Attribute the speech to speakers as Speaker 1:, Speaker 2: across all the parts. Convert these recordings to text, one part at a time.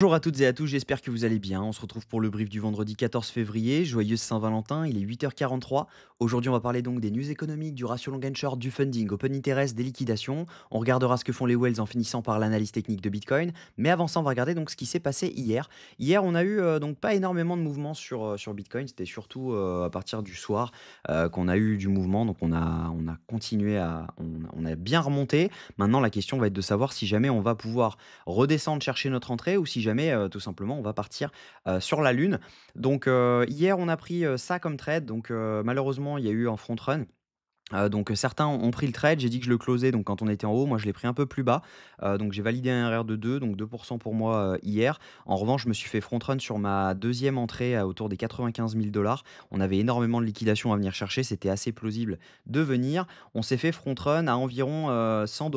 Speaker 1: Bonjour à toutes et à tous, j'espère que vous allez bien. On se retrouve pour le brief du vendredi 14 février. Joyeuse Saint-Valentin, il est 8h43. Aujourd'hui, on va parler donc des news économiques, du ratio long and short, du funding, open interest, des liquidations. On regardera ce que font les whales en finissant par l'analyse technique de Bitcoin. Mais avant ça, on va regarder donc ce qui s'est passé hier. Hier, on a eu donc pas énormément de mouvements sur Bitcoin. C'était surtout à partir du soir qu'on a eu du mouvement. Donc on a continué on a bien remonté. Maintenant, la question va être de savoir si jamais on va pouvoir redescendre chercher notre entrée ou si jamais, tout simplement, on va partir, sur la lune. Donc, hier, on a pris, ça comme trade. Donc, malheureusement, il y a eu un front run. Donc, certains ont pris le trade, j'ai dit que je le closais donc quand on était en haut, moi je l'ai pris un peu plus bas, donc j'ai validé un RR de 2, donc 2 pour moi, hier. En revanche, je me suis fait front run sur ma deuxième entrée à autour des 95 000 $. On avait énormément de liquidations à venir chercher, c'était assez plausible de venir. On s'est fait front run à environ, 100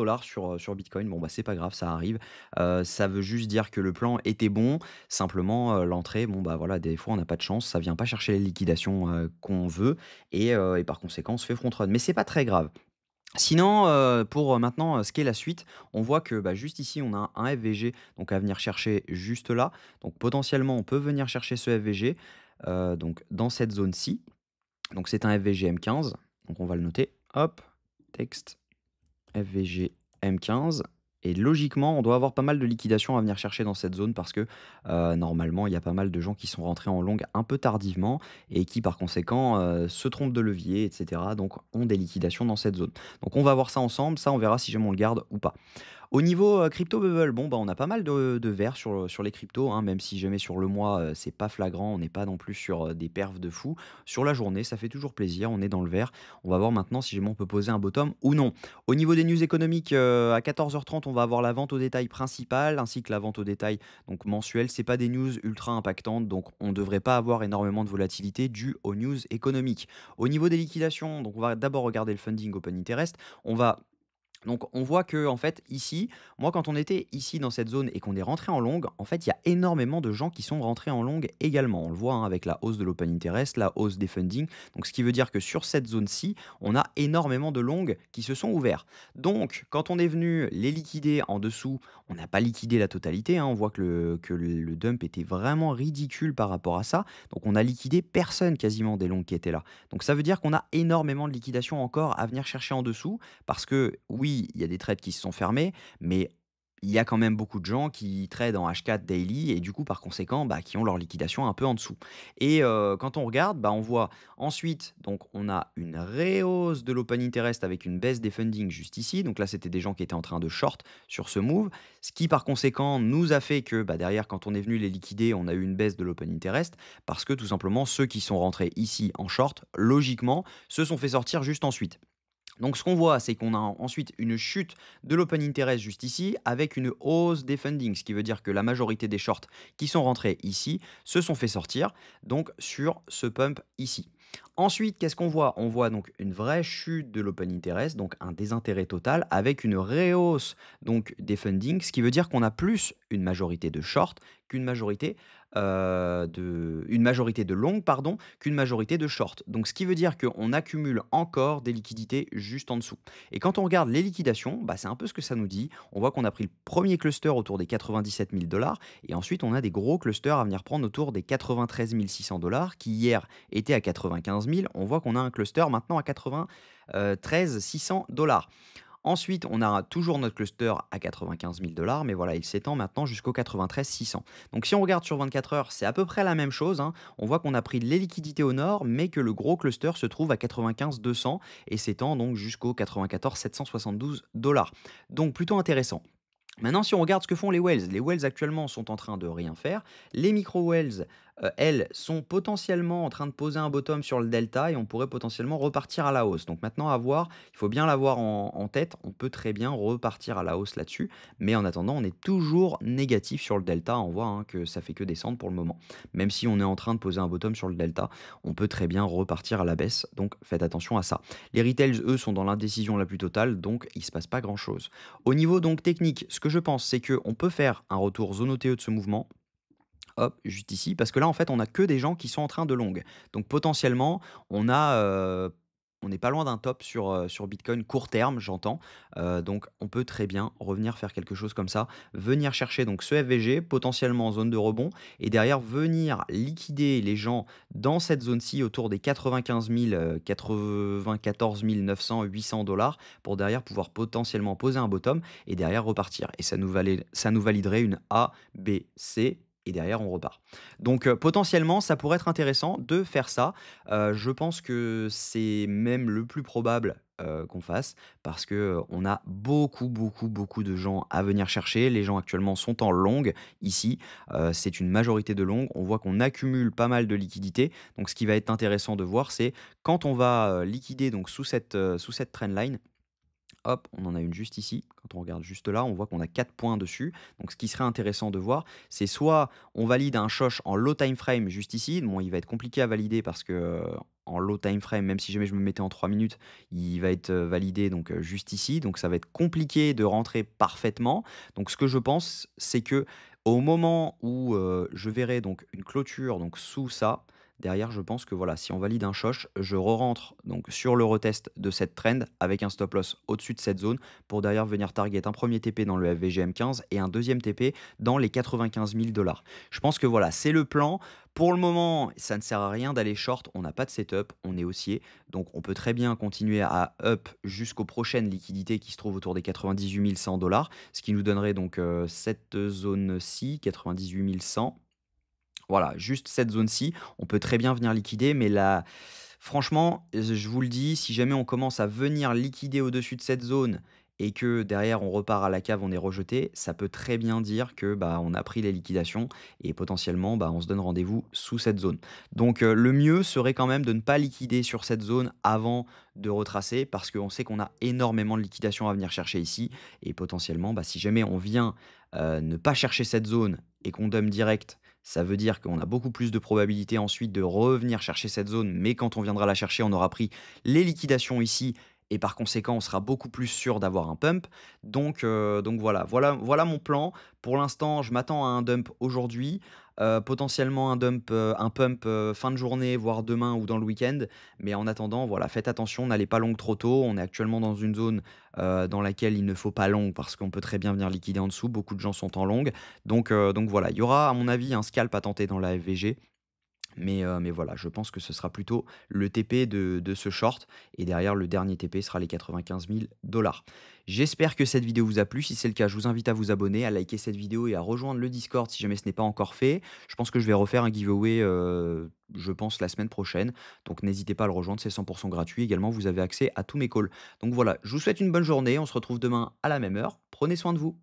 Speaker 1: sur Bitcoin. Bon, bah, c'est pas grave, ça arrive. Ça veut juste dire que le plan était bon. Simplement, l'entrée, bon, bah, voilà, des fois on n'a pas de chance, ça vient pas chercher les liquidations, qu'on veut et par conséquent, on se fait front run. Mais c'est pas très grave. Sinon, pour, maintenant, ce qu'est la suite, on voit que, bah, juste ici, on a un FVG donc à venir chercher juste là. Donc potentiellement, on peut venir chercher ce FVG, donc dans cette zone-ci. Donc c'est un FVG M15, donc on va le noter. Hop, texte FVG M15 et logiquement, on doit avoir pas mal de liquidations à venir chercher dans cette zone parce que, normalement, il y a pas mal de gens qui sont rentrés en long un peu tardivement et qui, par conséquent, se trompent de levier et cetera, donc ont des liquidations dans cette zone. Donc on va voir ça ensemble, ça on verra si jamais on le garde ou pas. Au niveau, crypto bubble, bon, bah, on a pas mal de verts sur les cryptos, hein, même si jamais sur le mois, c'est pas flagrant, on n'est pas non plus sur, des perfs de fou. Sur la journée, ça fait toujours plaisir, on est dans le vert. On va voir maintenant si jamais on peut poser un bottom ou non. Au niveau des news économiques, à 14h30, on va avoir la vente au détail principale, ainsi que la vente au détail donc mensuelle. C'est pas des news ultra impactantes, donc on ne devrait pas avoir énormément de volatilité due aux news économiques. Au niveau des liquidations, donc on va d'abord regarder le funding open interest. On va donc on voit que en fait ici, moi quand on était ici dans cette zone et qu'on est rentré en longue, en fait il y a énormément de gens qui sont rentrés en longue également. On le voit, hein, avec la hausse de l'open interest, la hausse des funding. Donc ce qui veut dire que sur cette zone-ci, on a énormément de longues qui se sont ouverts. Donc quand on est venu les liquider en dessous, on n'a pas liquidé la totalité, hein. On voit que le dump était vraiment ridicule par rapport à ça. Donc on a liquidé personne quasiment des longues qui étaient là. Donc ça veut dire qu'on a énormément de liquidations encore à venir chercher en dessous. Parce que oui, il y a des trades qui se sont fermés, mais il y a quand même beaucoup de gens qui tradent en H4 daily et du coup, par conséquent, bah, qui ont leur liquidation un peu en dessous. Et quand on regarde, bah, on voit ensuite, donc on a une rehausse de l'open interest avec une baisse des funding juste ici. Donc là, c'était des gens qui étaient en train de short sur ce move, ce qui par conséquent nous a fait que bah, derrière, quand on est venu les liquider, on a eu une baisse de l'open interest parce que tout simplement, ceux qui sont rentrés ici en short, logiquement, se sont fait sortir juste ensuite. Donc ce qu'on voit, c'est qu'on a ensuite une chute de l'open interest juste ici, avec une hausse des fundings, ce qui veut dire que la majorité des shorts qui sont rentrés ici se sont fait sortir, donc sur ce pump ici. Ensuite, qu'est-ce qu'on voit? On voit donc une vraie chute de l'open interest, donc un désintérêt total, avec une rehausse donc des fundings, ce qui veut dire qu'on a plus une majorité de short qu'une majorité une majorité de long, pardon, qu'une majorité de short. Donc ce qui veut dire qu'on accumule encore des liquidités juste en dessous. Et quand on regarde les liquidations, bah, c'est un peu ce que ça nous dit. On voit qu'on a pris le premier cluster autour des 97 000 $, et ensuite on a des gros clusters à venir prendre autour des 93 600 $, qui hier étaient à 95 000. On voit qu'on a un cluster maintenant à 93 600 $. Ensuite, on a toujours notre cluster à 95 000 $, mais voilà, il s'étend maintenant jusqu'au 93 600. Donc si on regarde sur 24 heures, c'est à peu près la même chose, hein. On voit qu'on a pris les liquidités au nord, mais que le gros cluster se trouve à 95 200 et s'étend donc jusqu'au 94 772 $. Donc plutôt intéressant. Maintenant, si on regarde ce que font les whales actuellement sont en train de rien faire. Les micro-whales, elles, sont potentiellement en train de poser un bottom sur le delta et on pourrait potentiellement repartir à la hausse. Donc maintenant, à voir, il faut bien l'avoir en tête. On peut très bien repartir à la hausse là-dessus. Mais en attendant, on est toujours négatif sur le delta. On voit, hein, que ça fait que descendre pour le moment. Même si on est en train de poser un bottom sur le delta, on peut très bien repartir à la baisse. Donc faites attention à ça. Les retails, eux, sont dans l'indécision la plus totale, donc il ne se passe pas grand-chose. Au niveau donc technique, ce que je pense, c'est qu'on peut faire un retour zone OTE de ce mouvement. Hop, juste ici, parce que là, en fait, on a que des gens qui sont en train de long. Donc potentiellement, on a On n'est pas loin d'un top sur Bitcoin court terme, j'entends. Donc on peut très bien revenir faire quelque chose comme ça, venir chercher donc ce FVG potentiellement en zone de rebond et derrière venir liquider les gens dans cette zone-ci autour des 95 000, 94 900, 800 pour derrière pouvoir potentiellement poser un bottom et derrière repartir et ça nous validerait une A, B, C et derrière on repart. Donc potentiellement ça pourrait être intéressant de faire ça. Je pense que c'est même le plus probable, qu'on fasse parce que, on a beaucoup, beaucoup, beaucoup de gens à venir chercher. Les gens actuellement sont en long ici, c'est une majorité de long. On voit qu'on accumule pas mal de liquidités. Donc ce qui va être intéressant de voir, c'est quand on va, liquider donc sous cette trendline. Hop, on en a une juste ici. Quand on regarde juste là, on voit qu'on a 4 points dessus. Donc ce qui serait intéressant de voir, c'est soit on valide un shosh en low time frame juste ici. Bon, il va être compliqué à valider parce que, en low time frame, même si jamais je me mettais en 3 minutes, il va être, validé donc, juste ici. Donc ça va être compliqué de rentrer parfaitement. Donc ce que je pense, c'est que au moment où, je verrai donc une clôture donc sous ça, derrière, je pense que voilà, si on valide un shosh, je re-rentre donc sur le retest de cette trend avec un stop loss au-dessus de cette zone pour derrière venir target un premier TP dans le FVGM15 et un deuxième TP dans les 95 000 dollars. Je pense que voilà, c'est le plan. Pour le moment, ça ne sert à rien d'aller short, on n'a pas de setup, on est haussier, donc on peut très bien continuer à up jusqu'aux prochaines liquidités qui se trouvent autour des 98 100 dollars, ce qui nous donnerait donc cette zone-ci, 98 100. Voilà, juste cette zone-ci, on peut très bien venir liquider, mais là, franchement, je vous le dis, si jamais on commence à venir liquider au-dessus de cette zone et que derrière on repart à la cave, on est rejeté, ça peut très bien dire que bah, on a pris les liquidations et potentiellement bah, on se donne rendez-vous sous cette zone. Donc le mieux serait quand même de ne pas liquider sur cette zone avant de retracer parce qu'on sait qu'on a énormément de liquidations à venir chercher ici et potentiellement bah, si jamais on vient ne pas chercher cette zone et qu'on dump direct, ça veut dire qu'on a beaucoup plus de probabilité ensuite de revenir chercher cette zone, mais quand on viendra la chercher, on aura pris les liquidations ici et par conséquent, on sera beaucoup plus sûr d'avoir un pump. Donc voilà mon plan. Pour l'instant, je m'attends à un dump aujourd'hui, potentiellement un pump, fin de journée, voire demain ou dans le week-end. Mais en attendant, voilà, faites attention, n'allez pas long trop tôt. On est actuellement dans une zone, dans laquelle il ne faut pas long parce qu'on peut très bien venir liquider en dessous. Beaucoup de gens sont en long. Donc voilà, il y aura à mon avis un scalp à tenter dans la FVG. Mais voilà, je pense que ce sera plutôt le TP de ce short et derrière le dernier TP sera les 95 000 dollars. J'espère que cette vidéo vous a plu. Si c'est le cas, je vous invite à vous abonner, à liker cette vidéo et à rejoindre le Discord si jamais ce n'est pas encore fait. Je pense que je vais refaire un giveaway, je pense la semaine prochaine. Donc n'hésitez pas à le rejoindre, c'est 100% gratuit. Également, vous avez accès à tous mes calls. Donc voilà, je vous souhaite une bonne journée. On se retrouve demain à la même heure. Prenez soin de vous.